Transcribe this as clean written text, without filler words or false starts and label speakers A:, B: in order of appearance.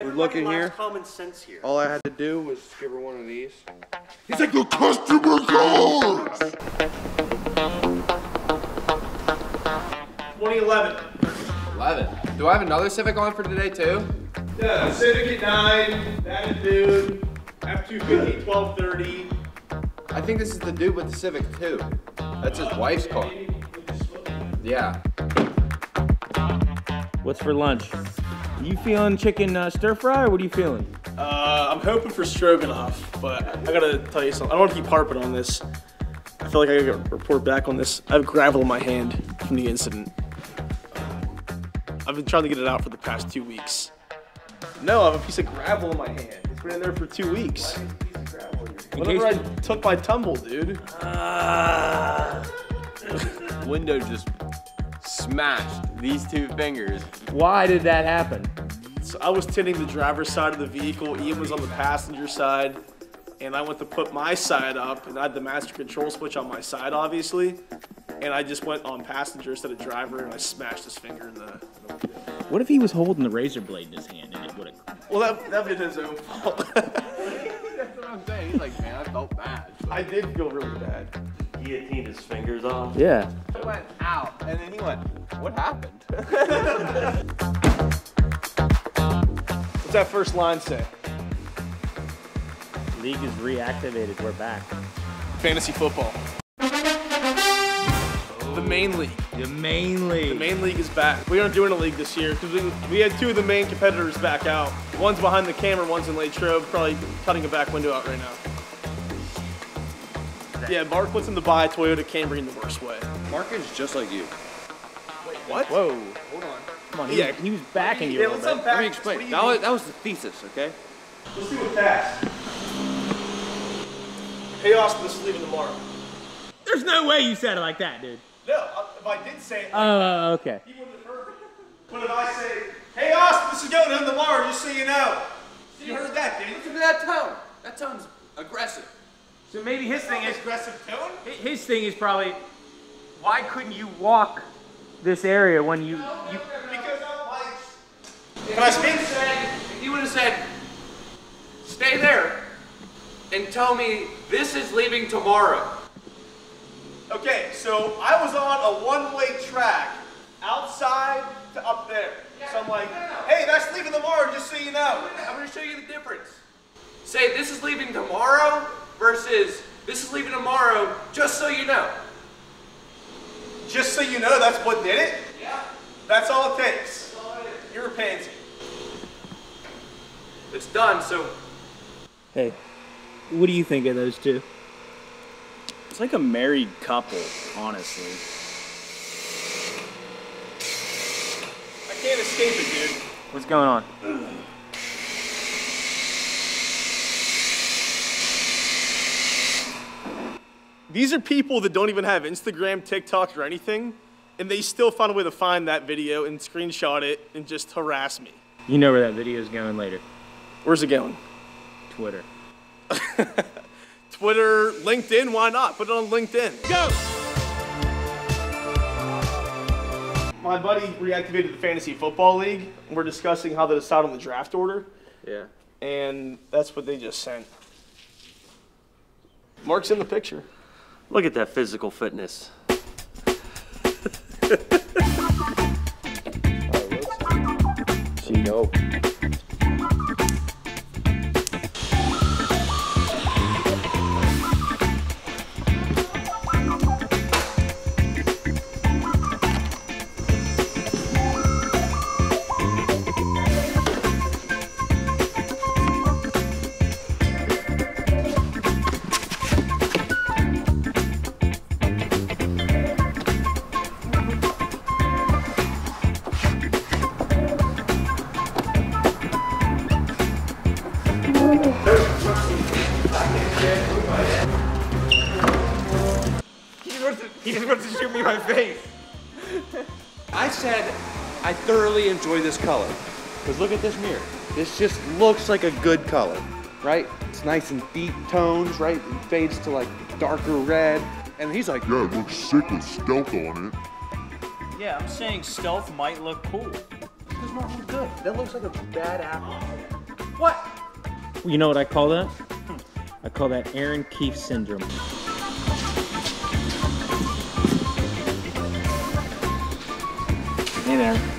A: We look in here.
B: Common sense here.
A: All I had to do was give her one of these.
C: He's like, the customer cards!
B: 2011.
D: 11. Do I have another Civic on for today too?
B: Yeah, the Civic at 9, that is dude, F-250, 1230.
D: I think this is the dude with the Civic too. That's his wife's car. Yeah.
E: What's for lunch? You feeling chicken stir fry, or what are you feeling?
B: I'm hoping for stroganoff, but I gotta tell you something. I don't want to keep harping on this. I feel like I gotta report back on this. I have gravel in my hand from the incident. I've been trying to get it out for the past 2 weeks. No, I have a piece of gravel in my hand. It's been in there for 2 weeks. Whenever I took my tumble, dude.
D: Window just smashed these two fingers.
E: Why did that happen?
B: So I was tinting the driver's side of the vehicle. Ian was on the passenger side. And I went to put my side up, and I had the master control switch on my side, obviously. And I just went on passenger instead of driver, and I smashed his finger in the window.
E: What if he was holding the razor blade in his hand and it would have...
B: Well, that was his own fault.
D: That's what I'm saying. He's like, man, I felt bad.
B: I did feel really bad.
F: Guillotined his fingers off.
E: Yeah.
D: It went out, and then he went, what happened?
B: What's that first line say?
E: League is reactivated. We're back.
B: Fantasy football. The main league.
E: The main league.
B: The main league is back. We aren't doing a league this year because we had two of the main competitors back out. One's behind the camera, one's in LATROBE, probably cutting a back window out right now. Yeah, Mark wants him to buy a Toyota Camry in the worst way.
A: Mark is just like you.
B: Wait, what?
E: Whoa.
B: Hold on.
E: Come on,
B: Yeah.
E: he was backing you
B: Yeah,
E: a little
B: let's
E: bit.
B: unpack.
A: Let me explain. That was the thesis, okay?
B: Let's do it fast. Hey, Austin, this is leaving tomorrow.
E: There's no way you said it like that, dude.
B: No, if I did say it like
E: Oh, okay.
B: he wouldn't have heard it. But if I say, hey, Austin, this is going on tomorrow, just so you know. You heard that, didn't you?
D: Listen to that tone. That tone's aggressive.
E: So maybe his thing is...
B: Aggressive tone?
E: His thing is probably, why couldn't you walk this area when you...
B: Because I'm like... Can I speak?
D: He would have said, stay there and tell me this is leaving tomorrow.
B: Okay, so I was on a one-way track outside to up there. So I'm like, hey, that's leaving tomorrow, just so you know.
D: I'm going to show you the difference. Say this is leaving tomorrow versus this is leaving tomorrow, just so you know.
B: Just so you know, that's what did it?
D: Yeah.
B: That's all it takes.
D: That's all it is.
B: You're a pansy.
D: It's done, so
E: Hey, what do you think of those two?
F: It's like a married couple, honestly.
B: I can't escape it, dude.
E: What's going on?
B: These are people that don't even have Instagram, TikTok, or anything, and they still find a way to find that video and screenshot it and just harass me.
E: You know where that video is going later.
B: Where's it going?
E: Twitter.
B: Twitter, LinkedIn, why not? Put it on LinkedIn.
E: Go!
B: My buddy reactivated the Fantasy Football League, and we're discussing how to decide on the draft order,
D: yeah.
B: and that's what they just sent. Mark's in the picture.
F: Look at that physical fitness.
E: So you know.
A: He just wants to shoot me in my face. I said I thoroughly enjoy this color. Because look at this mirror. This just looks like a good color, right? It's nice and deep tones, right? It fades to like darker red. And he's like,
C: Yeah, it looks sick with stealth on it.
G: Yeah, I'm saying stealth might look cool.
A: It does not look good. That looks like a bad apple.
D: What?
E: You know what I call that? I call that Aaron Keefe syndrome.
F: Hey there.